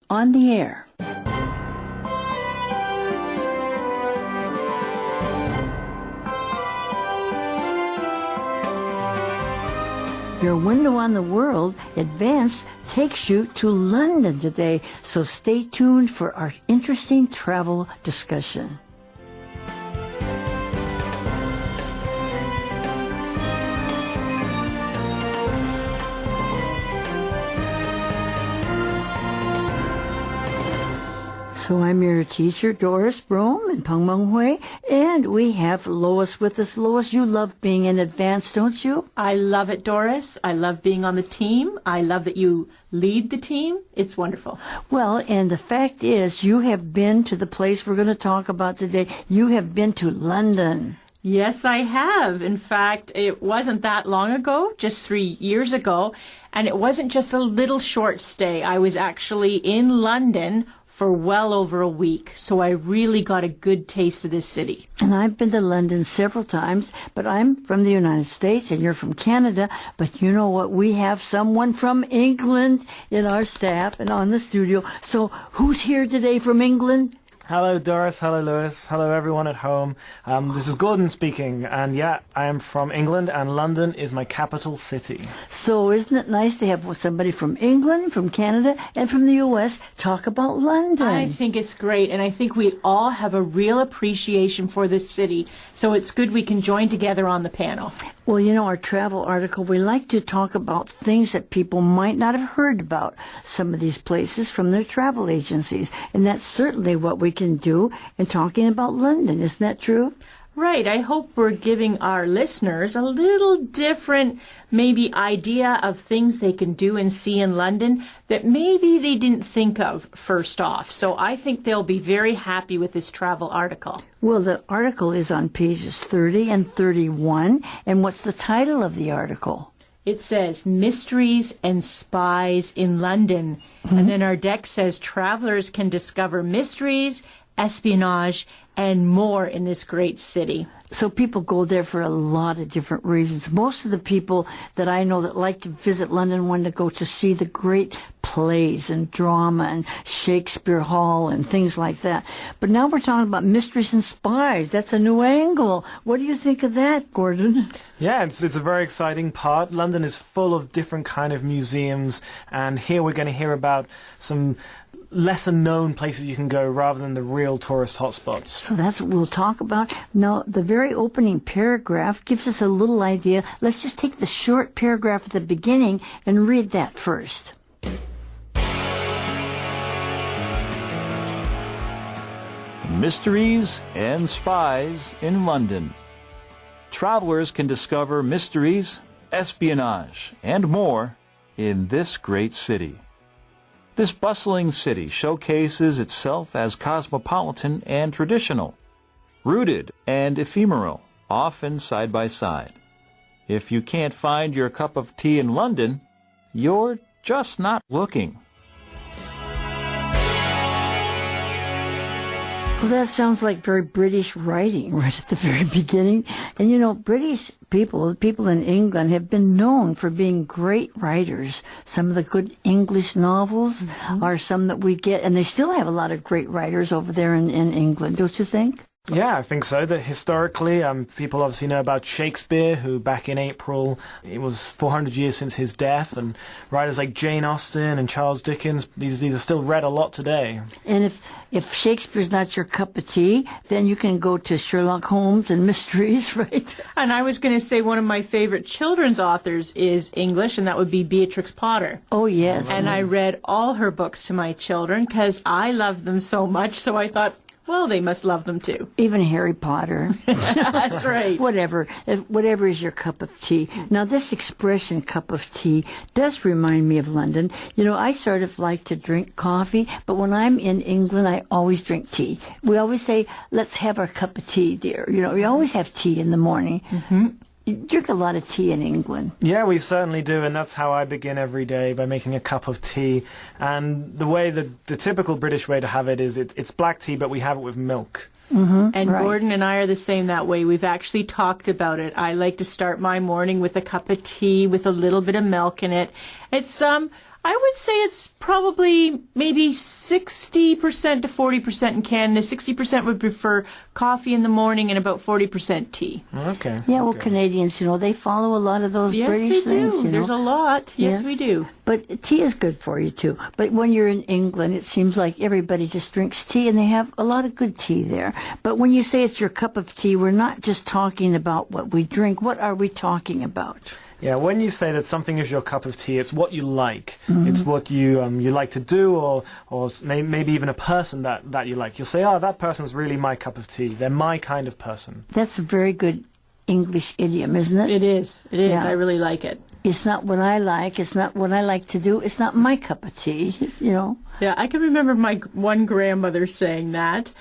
on the air. Your window on the world, Advanced, takes you to London today, so stay tuned for our interesting travel discussion. So I'm your teacher, Doris Brome in Pengmeng Hui, and we have Lois with us. Lois, you love being in Advance, don't you? I love it, Doris. I love being on the team. I love that you lead the team. It's wonderful. Well, and the fact is, you have been to the place we're going to talk about today. You have been to London. Yes, I have. In fact, it wasn't that long ago, just 3 years ago, and it wasn't just a little short stay. I was actually in London for well over a week, so I really got a good taste of this city. And I've been to London several times, but I'm from the United States and you're from Canada. But you know what? We have someone from England in our staff and on the studio. So who's here today from England? Hello, Doris. Hello, Lewis. Hello, everyone at home. This is Gordon speaking, and yeah, I am from England, and London is my capital city. So isn't it nice to have somebody from England, from Canada, and from the U.S. talk about London? I think it's great, and I think we all have a real appreciation for this city, so it's good we can join together on the panel. Well, you know, our travel article, we like to talk about things that people might not have heard about some of these places from their travel agencies, and that's certainly what we can do in talking about London. Isn't that true? Right. I hope we're giving our listeners a little different, maybe, idea of things they can do and see in London that maybe they didn't think of first off. So I think they'll be very happy with this travel article. Well, the article is on pages 30 and 31. And what's the title of the article? It says, Mysteries and Spies in London. And then our deck says, travelers can discover mysteries, espionage, and more in this great city. So people go there for a lot of different reasons. Most of the people that I know that like to visit London want to go to see the great plays and drama and Shakespeare Hall and things like that. But now we're talking about mysteries and spies. That's a new angle. What do you think of that, Gordon? Yeah, it's a very exciting part. London is full of different kind of museums, and here we're going to hear about some lesser known places you can go rather than the real tourist hotspots. So that's what we'll talk about. Now, the very opening paragraph gives us a little idea. Let's just take the short paragraph at the beginning and read that first. Mysteries and spies in London. Travelers can discover mysteries, espionage, and more in this great city. This bustling city showcases itself as cosmopolitan and traditional, rooted and ephemeral, often side by side. If you can't find your cup of tea in London, you're just not looking. Well, that sounds like very British writing right at the very beginning. And you know, British people, the people in England, have been known for being great writers. Some of the good English novels are some that we get, and they still have a lot of great writers over there in England, don't you think? Yeah, I think so. That historically, people obviously know about Shakespeare, who back in April, it was 400 years since his death, and writers like Jane Austen and Charles Dickens, these are still read a lot today. And if Shakespeare's not your cup of tea, then you can go to Sherlock Holmes and mysteries, right? And I was going to say one of my favorite children's authors is English, and that would be Beatrix Potter. Oh, yes. And I read all her books to my children because I love them so much, so I thought, well, they must love them too. Even Harry Potter. That's right. Whatever is your cup of tea. Now, this expression, cup of tea, does remind me of London. You know, I sort of like to drink coffee, but when I'm in England, I always drink tea. We always say, let's have our cup of tea, dear. You know, we always have tea in the morning. Mm-hmm. You drink a lot of tea in England. Yeah, we certainly do, and that's how I begin every day, by making a cup of tea. And the way the typical British way to have it is it's black tea, but we have it with milk. Mm-hmm, and right. Gordon and I are the same that way. We've actually talked about it. I like to start my morning with a cup of tea with a little bit of milk in it. It's I would say it's probably maybe 60% to 40% in Canada. 60% would prefer coffee in the morning and about 40% tea. Okay. Yeah, well, okay. Canadians, they follow a lot of those Yes, British they do. things. There's a lot. Yes, we do. But tea is good for you, too. But when you're in England, it seems like everybody just drinks tea, and they have a lot of good tea there. But when you say it's your cup of tea, we're not just talking about what we drink. What are we talking about? Yeah, when you say that something is your cup of tea, it's what you like. It's what you like to do, or maybe even a person that you like. You'll say, oh, that person's really my cup of tea. They're my kind of person. That's a very good English idiom, isn't it? It is. It is. Yeah. I really like it. It's not what I like. It's not what I like to do. It's not my cup of tea, Yeah, I can remember my one grandmother saying that.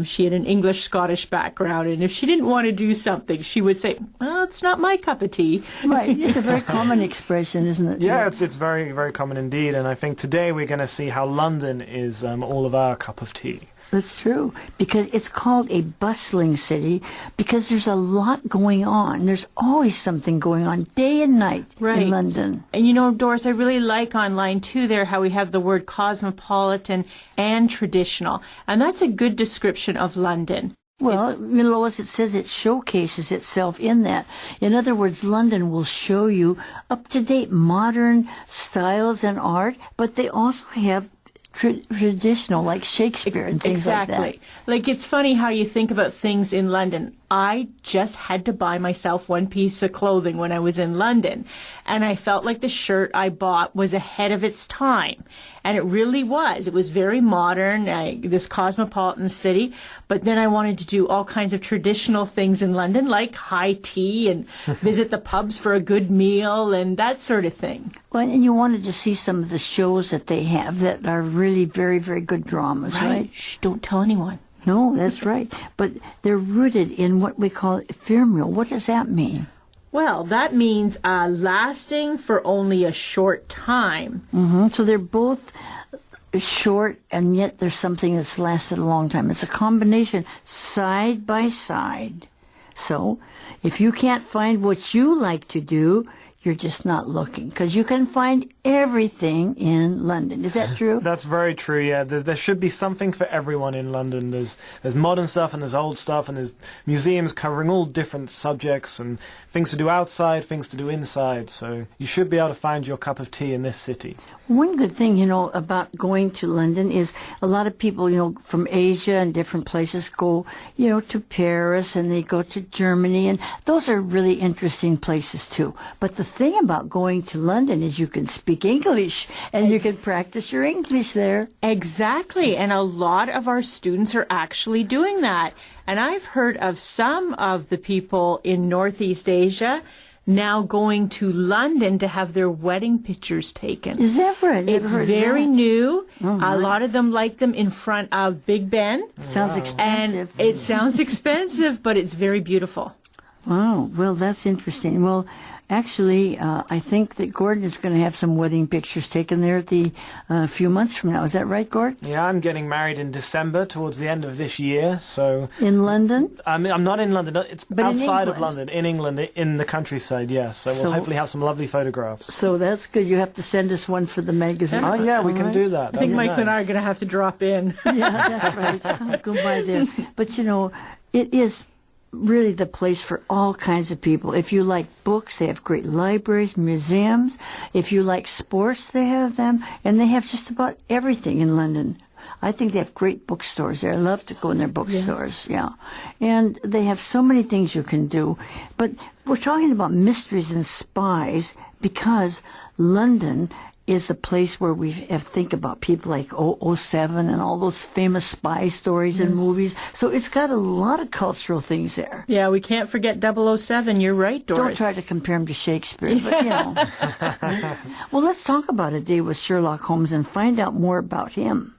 She had an English-Scottish background, and if she didn't want to do something, she would say, well, it's not my cup of tea. Right. It's a very common expression, isn't it? Yeah, it's very, very common indeed. And I think today we're going to see how London is all of our cup of tea. That's true, because it's called a bustling city because there's a lot going on. There's always something going on day and night in London. And Doris, I really like online too there how we have the word cosmopolitan and traditional. And that's a good description of London. Well, Lois, it says it showcases itself in that. In other words, London will show you up-to-date modern styles and art, but they also have traditional, like Shakespeare and things like that. Exactly. Like, it's funny how you think about things in London. I just had to buy myself one piece of clothing when I was in London. And I felt like the shirt I bought was ahead of its time. And it really was. It was very modern, this cosmopolitan city. But then I wanted to do all kinds of traditional things in London, like high tea and visit the pubs for a good meal and that sort of thing. Well, and you wanted to see some of the shows that they have that are really very, very good dramas, right? Shh, don't tell anyone. No, that's right. But they're rooted in what we call ephemeral. What does that mean? Well, that means lasting for only a short time. So they're both short, and yet there's something that's lasted a long time. It's a combination side by side. So if you can't find what you like to do, you're just not looking, because you can find everything in London. Is that true? That's very true, yeah. There should be something for everyone in London. There's modern stuff and there's old stuff, and there's museums covering all different subjects and things to do outside, things to do inside. So you should be able to find your cup of tea in this city. One good thing, about going to London is a lot of people, from Asia and different places go, to Paris, and they go to Germany, and those are really interesting places too. But the thing about going to London is you can speak English, and you can practice your English there. Exactly. And a lot of our students are actually doing that. And I've heard of some of the people in Northeast Asia now going to London to have their wedding pictures taken. Is that right? It's very new. A lot of them like them in front of Big Ben. Sounds expensive. And it sounds expensive, but it's very beautiful. Wow. Well, that's interesting. Well, actually, I think that Gordon is going to have some wedding pictures taken there at the few months from now. Is that right, Gord? Yeah, I'm getting married in December, towards the end of this year. So In London? I'm not in London. It's But outside in of London, in England, in the countryside. Yes. So we'll So- hopefully have some lovely photographs. So that's good. You have to send us one for the magazine. Oh yeah, we All can right. do that. I think Mike and I are going to have to drop in. Yeah, that's right. I'll go by there. But it is really the place for all kinds of people. If you like books, they have great libraries, museums. If you like sports, they have them. And they have just about everything in London. I think they have great bookstores there. I love to go in their bookstores. Yeah. And they have so many things you can do. But we're talking about mysteries and spies because London is a place where we have think about people like 007 and all those famous spy stories and movies. So it's got a lot of cultural things there. Yeah, we can't forget 007. You're right, Doris. Don't try to compare him to Shakespeare, but Well, let's talk about a day with Sherlock Holmes and find out more about him.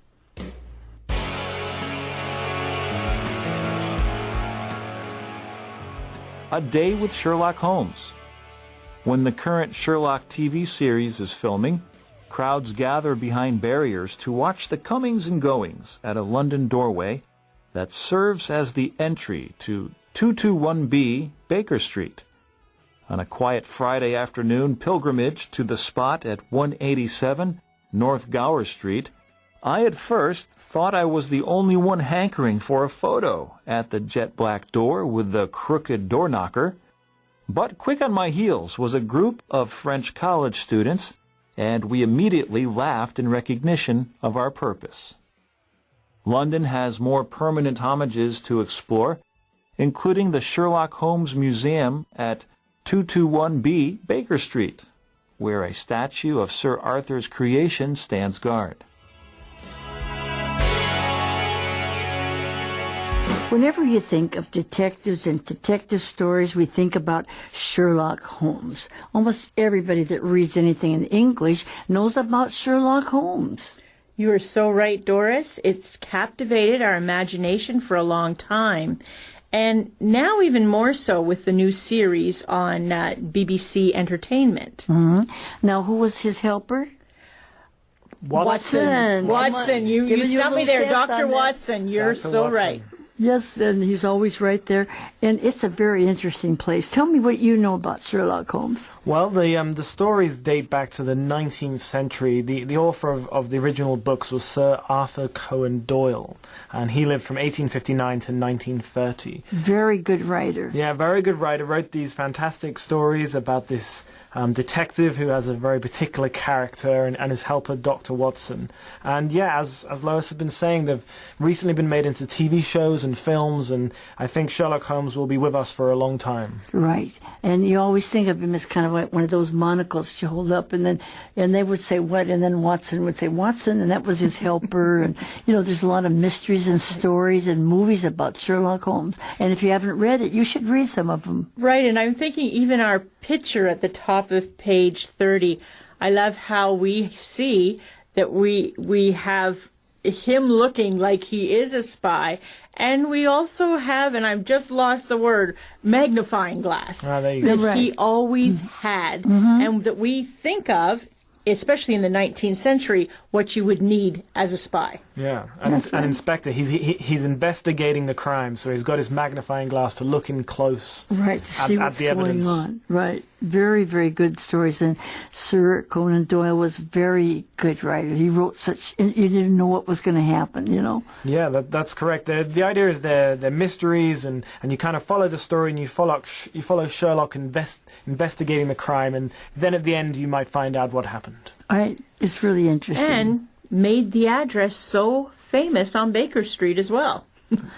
A Day with Sherlock Holmes. When the current Sherlock TV series is filming, crowds gather behind barriers to watch the comings and goings at a London doorway that serves as the entry to 221B Baker Street. On a quiet Friday afternoon pilgrimage to the spot at 187 North Gower Street, I at first thought I was the only one hankering for a photo at the jet black door with the crooked door knocker. But quick on my heels was a group of French college students, and we immediately laughed in recognition of our purpose. London has more permanent homages to explore, including the Sherlock Holmes Museum at 221B Baker Street, where a statue of Sir Arthur's creation stands guard. Whenever you think of detectives and detective stories, we think about Sherlock Holmes. Almost everybody that reads anything in English knows about Sherlock Holmes. You are so right, Doris. It's captivated our imagination for a long time. And now even more so with the new series on BBC Entertainment. Mm-hmm. Now, who was his helper? Watson. You stumped me there, Dr. Watson. You're Dr. so Watson. right. Yes, and he's always right there. And it's a very interesting place. Tell me what you know about Sherlock Holmes. Well, the stories date back to the 19th century. The author of the original books was Sir Arthur Conan Doyle, and he lived from 1859 to 1930. Very good writer. Yeah, very good writer. Wrote these fantastic stories about this detective who has a very particular character and his helper, Dr. Watson. And yeah, as Lois has been saying, they've recently been made into TV shows and films, and I think Sherlock Holmes will be with us for a long time. Right. And you always think of him as kind of like one of those monocles that you hold up, and they would say what, and then Watson would say Watson, and that was his helper. And, there's a lot of mysteries and stories and movies about Sherlock Holmes. And if you haven't read it, you should read some of them. Right, and I'm thinking even our picture at the top of page 30, I love how we see that we have him looking like he is a spy, and we also have, and I've just lost the word, magnifying glass There you go. that he always had, and that we think of, especially in the 19th century, what you would need as a spy. Yeah, and That's an right. inspector. He's investigating the crime, so he's got his magnifying glass to look in close. Right, to see at what's the going evidence. on. Right. Very, very good stories. And Sir Conan Doyle was a very good writer. He wrote you didn't know what was going to happen, Yeah, that's correct. The idea is they're mysteries, and you kind of follow the story, and you follow Sherlock investigating the crime, and then at the end you might find out what happened. Right. It's really interesting. And made the address so famous on Baker Street as well.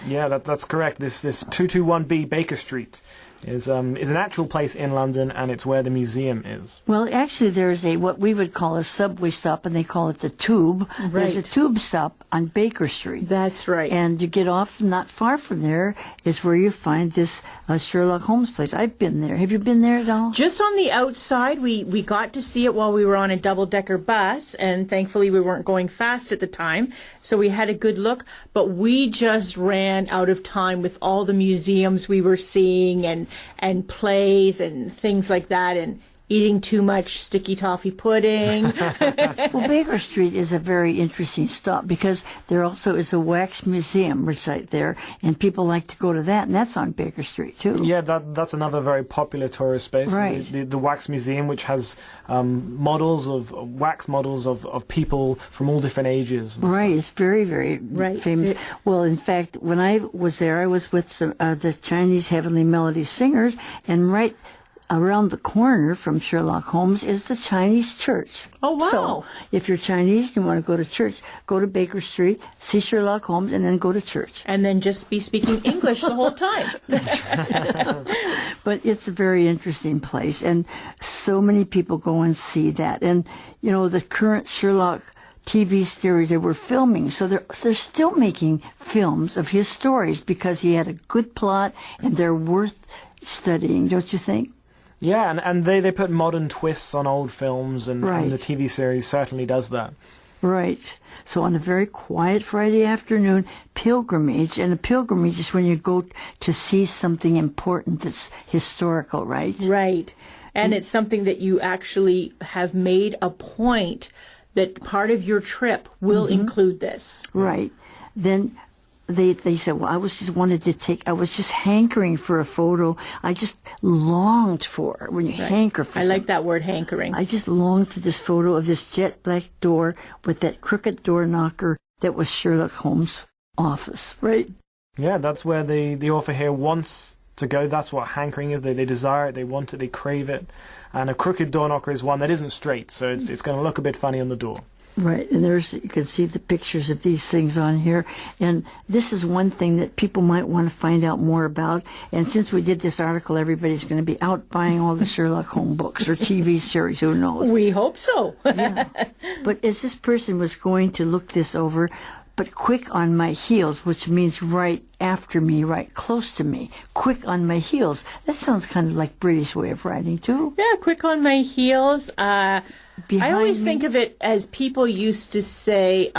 Yeah, that's correct. This 221B Baker Street is an actual place in London, and it's where the museum is. Well, actually, there's what we would call a subway stop, and they call it the Tube. There's a Right. tube stop on Baker Street. That's right. And you get off not far from there is where you find this Sherlock Holmes place. I've been there. Have you been there at all? Just on the outside, we got to see it while we were on a double-decker bus, and thankfully we weren't going fast at the time, so we had a good look, but we just ran out of time with all the museums we were seeing and plays and things like that, and eating too much sticky toffee pudding. Well, Baker Street is a very interesting stop because there also is a wax museum right there, and people like to go to that, and that's on Baker Street too. Yeah, that's another very popular tourist space. Right. The Wax Museum, which has wax models of people from all different ages. Right, it's very, very Right. famous. Well, in fact, when I was there, I was with the Chinese Heavenly Melody Singers, and right around the corner from Sherlock Holmes is the Chinese church. Oh, wow. So, if you're Chinese and you want to go to church, go to Baker Street, see Sherlock Holmes, and then go to church. And then just be speaking English the whole time. But it's a very interesting place, and so many people go and see that. And, the current Sherlock TV series they were filming, so they're still making films of his stories because he had a good plot, and they're worth studying, don't you think? Yeah, and they put modern twists on old films, and the TV series certainly does that. Right. So on a very quiet Friday afternoon, pilgrimage, and a pilgrimage is when you go to see something important that's historical, right? Right. And it's something that you actually have made a point that part of your trip will include this. Right. Then they said, well, I was just hankering for a photo. I just longed for, when you hanker for I like that word, hankering. I just longed for this photo of this jet black door with that crooked door knocker that was Sherlock Holmes' office, right? Yeah, that's where the author here wants to go. That's what hankering is. They desire it, they want it, they crave it. And a crooked door knocker is one that isn't straight, so it's going to look a bit funny on the door. Right, and you can see the pictures of these things on here. And this is one thing that people might want to find out more about. And since we did this article, everybody's going to be out buying all the Sherlock Holmes books or TV series, who knows? We hope so. Yeah. But as this person was going to look this over, but quick on my heels, which means right after me, right close to me. Quick on my heels. That sounds kind of like British way of writing, too. Yeah, quick on my heels. I always me. think of it as people used to say,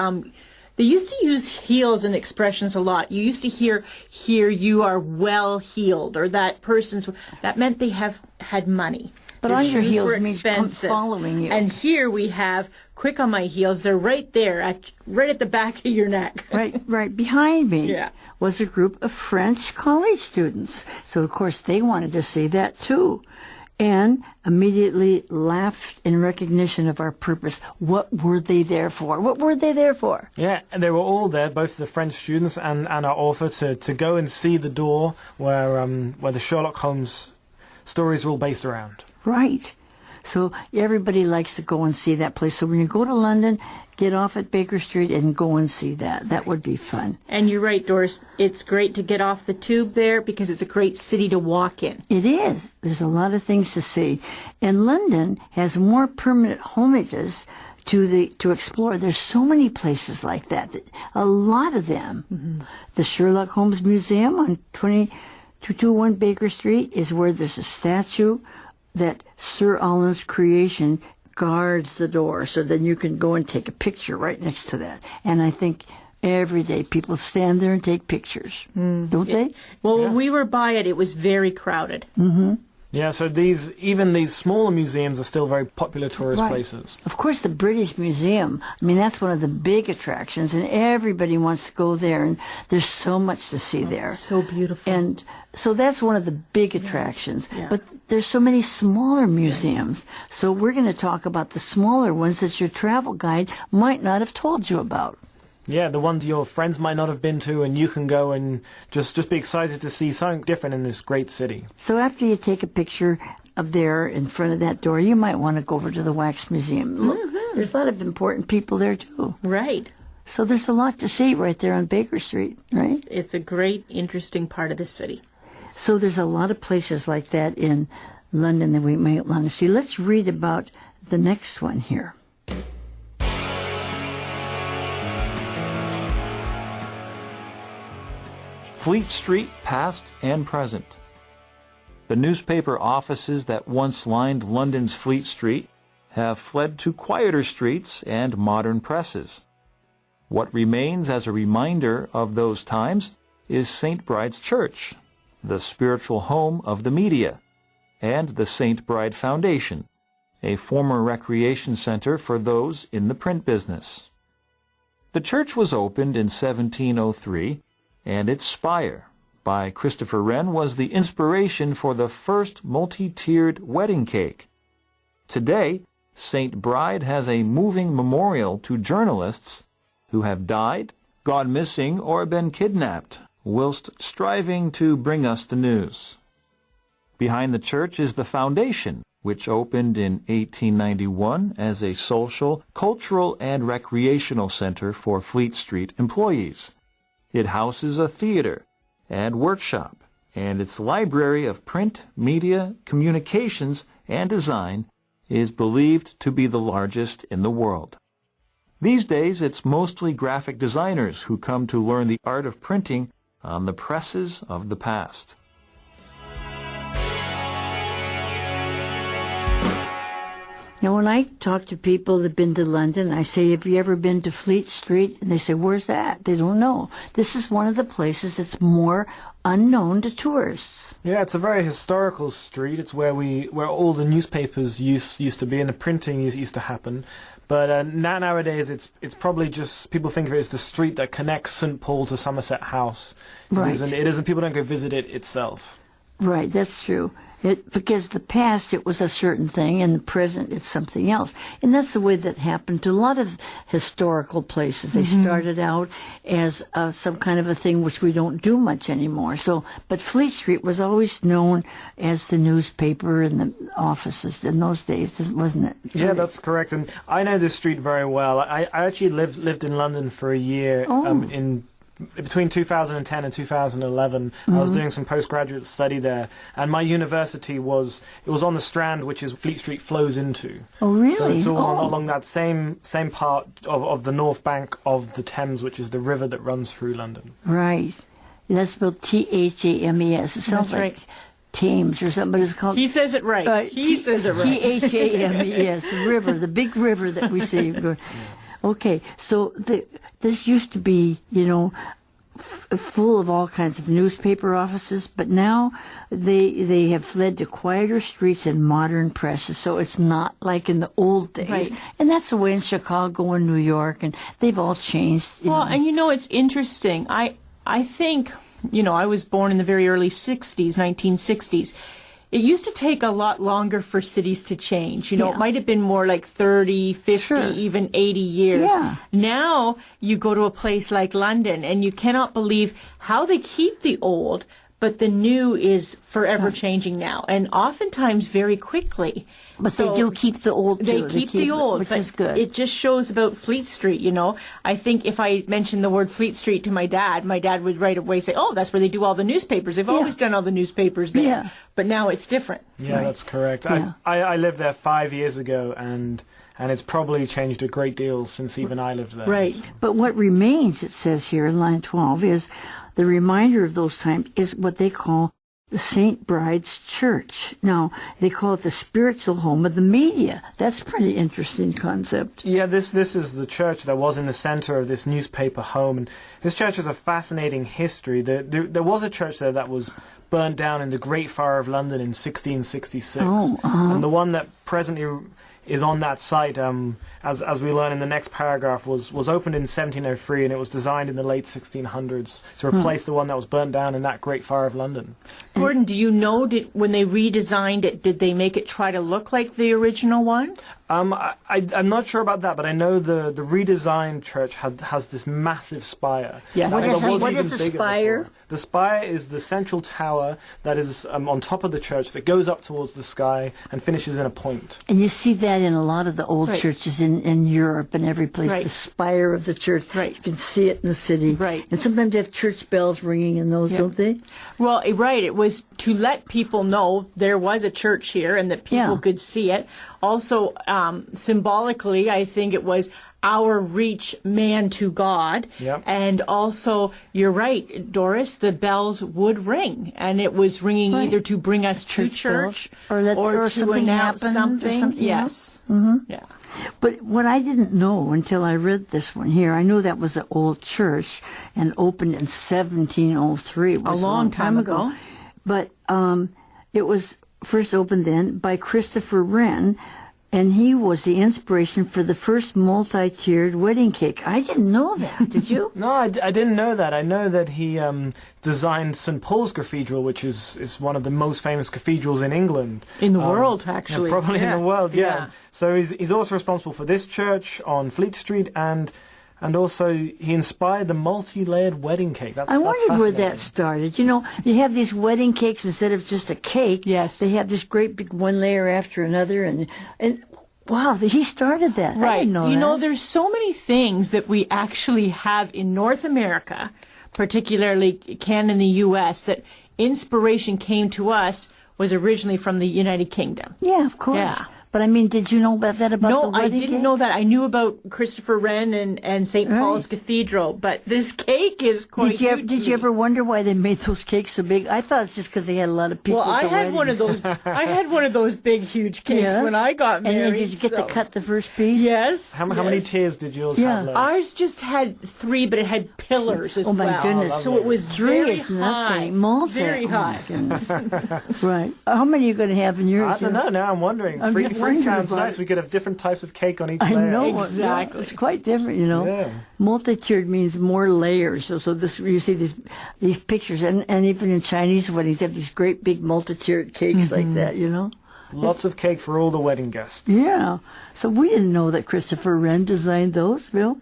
they used to use heels and expressions a lot. You used to hear you are well heeled, or that meant they had money. But Their on your shoes heels were means expensive. following you. And here we have quick on my heels. They're right there, right at the back of your neck. Right behind me Yeah. was a group of French college students. So, of course, they wanted to see that, too. And immediately laughed in recognition of our purpose. What were they there for? What were they there for? Yeah, and they were all there, both the French students and our author, to go and see the door where the Sherlock Holmes stories are all based around. Right. So everybody likes to go and see that place. So when you go to London, get off at Baker Street and go and see that. That would be fun. And you're right, Doris. It's great to get off the tube there because it's a great city to walk in. It is. There's a lot of things to see. And London has more permanent homages to explore. There's so many places like that. A lot of them. Mm-hmm. The Sherlock Holmes Museum on 2221 Baker Street is where there's a statue that Sir Alan's creation guards the door, so then you can go and take a picture right next to that. And I think every day people stand there and take pictures, don't they? Well, when we were by it, it was very crowded. Mm-hmm. Yeah, so even these smaller museums are still very popular tourist places. Of course, the British Museum, I mean, that's one of the big attractions, and everybody wants to go there, and there's so much to see there. So beautiful. And so that's one of the big attractions. Yeah. But there's so many smaller museums. So we're going to talk about the smaller ones that your travel guide might not have told you about. Yeah, the ones your friends might not have been to, and you can go and just be excited to see something different in this great city. So after you take a picture of there in front of that door, you might want to go over to the Wax Museum. Look, there's a lot of important people there, too. Right. So there's a lot to see right there on Baker Street, right? It's a great, interesting part of the city. So there's a lot of places like that in London that we might want to see. Let's read about the next one here. Fleet Street, past and present. The newspaper offices that once lined London's Fleet Street have fled to quieter streets and modern presses. What remains as a reminder of those times is St. Bride's Church, the spiritual home of the media, and the St. Bride Foundation, a former recreation center for those in the print business. The church was opened in 1703, and its spire, by Christopher Wren, was the inspiration for the first multi-tiered wedding cake. Today, St. Bride has a moving memorial to journalists who have died, gone missing, or been kidnapped whilst striving to bring us the news. Behind the church is the foundation, which opened in 1891 as a social, cultural, and recreational center for Fleet Street employees. It houses a theater and workshop, and its library of print, media, communications, and design is believed to be the largest in the world. These days, it's mostly graphic designers who come to learn the art of printing on the presses of the past. Now, when I talk to people that have been to London, I say, have you ever been to Fleet Street? And they say, where's that? They don't know. This is one of the places that's more unknown to tourists. Yeah, it's a very historical street. It's where all the newspapers used to be, and the printing used to happen. But nowadays, it's probably just, people think of it as the street that connects St. Paul to Somerset House. Right. It isn't. People don't go visit it itself. Right, that's true. Because the past, it was a certain thing, and the present, it's something else. And that's the way that happened to a lot of historical places. They started out as some kind of a thing which we don't do much anymore. But Fleet Street was always known as the newspaper and the offices in those days, wasn't it? Yeah, that's correct. And I know this street very well. I actually lived in London for a year between 2010 and 2011. I was doing some postgraduate study there, and my university was on the Strand, which is Fleet Street flows into. Oh, really? So it's all along that same part of the north bank of the Thames, which is the river that runs through London. Right. That's spelled Thames. It sounds like Thames or something, but it's called... He says it right. He says it right. Thames, the river, the big river that we see. Okay, so this used to be, full of all kinds of newspaper offices, but now they have fled to quieter streets and modern presses, so it's not like in the old days. Right. And that's the way in Chicago and New York, and they've all changed. Well, and it's interesting. I think, I was born in the very early 60s, 1960s. It used to take a lot longer for cities to change. It might have been more like 30, 50, even 80 years. Yeah. Now you go to a place like London and you cannot believe how they keep the old, but the new is forever changing now, and oftentimes very quickly. But they do keep the old, too. They keep the old, which is good. It just shows about Fleet Street, I think if I mentioned the word Fleet Street to my dad would right away say, oh, that's where they do all the newspapers. They've always done all the newspapers there. Yeah. But now it's different. Yeah, that's correct. Yeah. I lived there 5 years ago, and it's probably changed a great deal since even I lived there. Right. But what remains, it says here in line 12, is the reminder of those times is what they call the St. Bride's Church. Now, they call it the spiritual home of the media. That's a pretty interesting concept. Yeah, this is the church that was in the center of this newspaper home. And this church has a fascinating history. There was a church there that was burnt down in the Great Fire of London in 1666. And the one that presently is on that site, as we learn in the next paragraph, was opened in 1703, and it was designed in the late 1600s to replace the one that was burnt down in that Great Fire of London. Gordon, do you know, when they redesigned it, did they make it try to look like the original one? I'm not sure about that, but I know the redesigned church has this massive spire. Yes. What That is even a bigger spire? before. The spire is the central tower that is on top of the church that goes up towards the sky and finishes in a point. And you see that in a lot of the old churches in Europe and every place, the spire of the church. Right. You can see it in the city. Right. And sometimes they have church bells ringing in those, don't they? Well, right. It was to let people know there was a church here and that people could see it. Also, symbolically, I think it was our reach man to God. Yep. And also, you're right, Doris, the bells would ring. And it was ringing either to bring us to church or to something happened announce or something. something Yes. Mm-hmm. Yeah. But what I didn't know until I read this one here, I knew that was an old church and opened in 1703. It was A long time ago. But it was first opened then by Christopher Wren, and he was the inspiration for the first multi-tiered wedding cake. I didn't know that. Did you? No, I didn't know that. I know that he designed St. Paul's Cathedral, which is one of the most famous cathedrals in England. In the world, actually. Yeah, probably in the world, yeah. Yeah. So he's also responsible for this church on Fleet Street, and also he inspired the multi-layered wedding cake. I wondered where that started. You have these wedding cakes instead of just a cake. Yes. They have this great big one layer after another, and wow, he started that. Right. I didn't know that. There's so many things that we actually have in North America, particularly Canada and the U.S., that inspiration came to us was originally from the United Kingdom. Yeah, of course. Yeah. But I mean, did you know about that about the No, I wedding didn't cake? know that. I knew about Christopher Wren and St. Paul's Right. Cathedral, but this cake is quite Did you, huge to did you me. ever wonder why they made those cakes so big? I thought it's just because they had a lot of people Well, at I the had wedding. one of those. I had one of those big, huge cakes Yeah? when I got And married. then did you get to so- cut the first piece? Yes. How many yes. tiers did yours Yeah. have? Lois? Ours just had 3, but it had pillars as Oh, my well. goodness. So it was 3 very is high. nothing. Multi. Very Oh, high. my goodness. Right. How many are you going to have in yours? I don't know. Now I'm wondering. I'm Three just wondering sounds about nice. it. We could have different types of cake on each I layer. know. Exactly. Yeah, it's quite different, you know. Yeah. Multi-tiered means more layers. So this, you see these pictures, and even in Chinese weddings, they have these great big multi-tiered cakes like that, you know. Lots of cake for all the wedding guests. Yeah. So we didn't know that Christopher Wren designed those, Bill.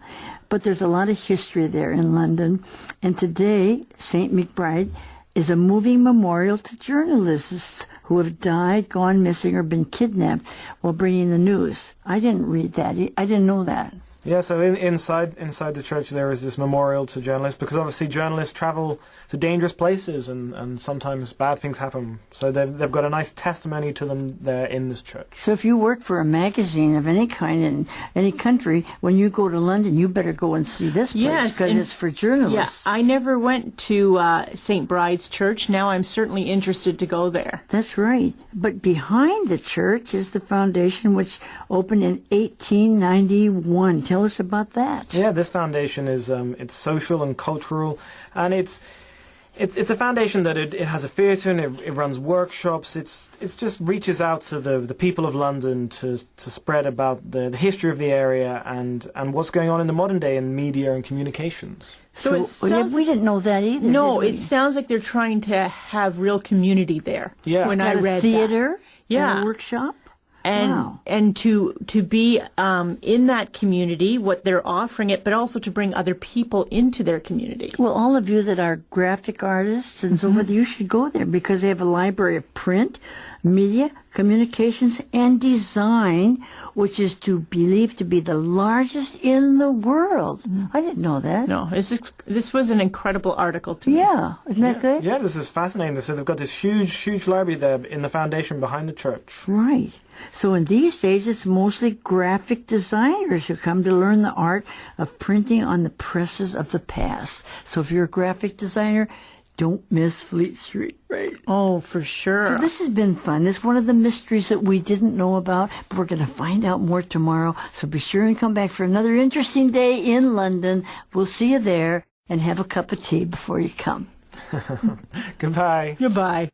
But there's a lot of history there in London. And today, St. McBride is a moving memorial to journalists who have died, gone missing, or been kidnapped while bringing the news. I didn't read that. I didn't know that. Yeah, so inside the church there is this memorial to journalists, because obviously journalists travel to dangerous places and sometimes bad things happen. So they've got a nice testimony to them there in this church. So if you work for a magazine of any kind in any country, when you go to London, you better go and see this place Yes, because and- it's for Yeah, journalists. I never went to St. Bride's Church. Now I'm certainly interested to go there. That's right. But behind the church is the foundation, which opened in 1891. Tell us about that. Yeah, this foundation is it's social and cultural, and it's a foundation that it has a theatre and it runs workshops. It's just reaches out to the people of London to spread about the history of the area and what's going on in the modern day in media and communications. So it sounds we didn't know that either. No, did we? it sounds like they're trying to have real community there. Yeah. when It's I Got a read theater, Yeah. and a workshop. and Wow. and to be in that community, what they're offering it, but also to bring other people into their community. Well, all of you that are graphic artists and so forth, you should go there because they have a library of print, media, communications, and design, which is believed to be the largest in the world. I didn't know that. No, this was an incredible article to me. Yeah, isn't that good? Yeah, this is fascinating. So they've got this huge library there in the foundation behind the church. Right. So in these days, it's mostly graphic designers who come to learn the art of printing on the presses of the past. So if you're a graphic designer, don't miss Fleet Street, right? Oh, for sure. So this has been fun. This is one of the mysteries that we didn't know about, but we're going to find out more tomorrow. So be sure and come back for another interesting day in London. We'll see you there, and have a cup of tea before you come. Goodbye. Goodbye.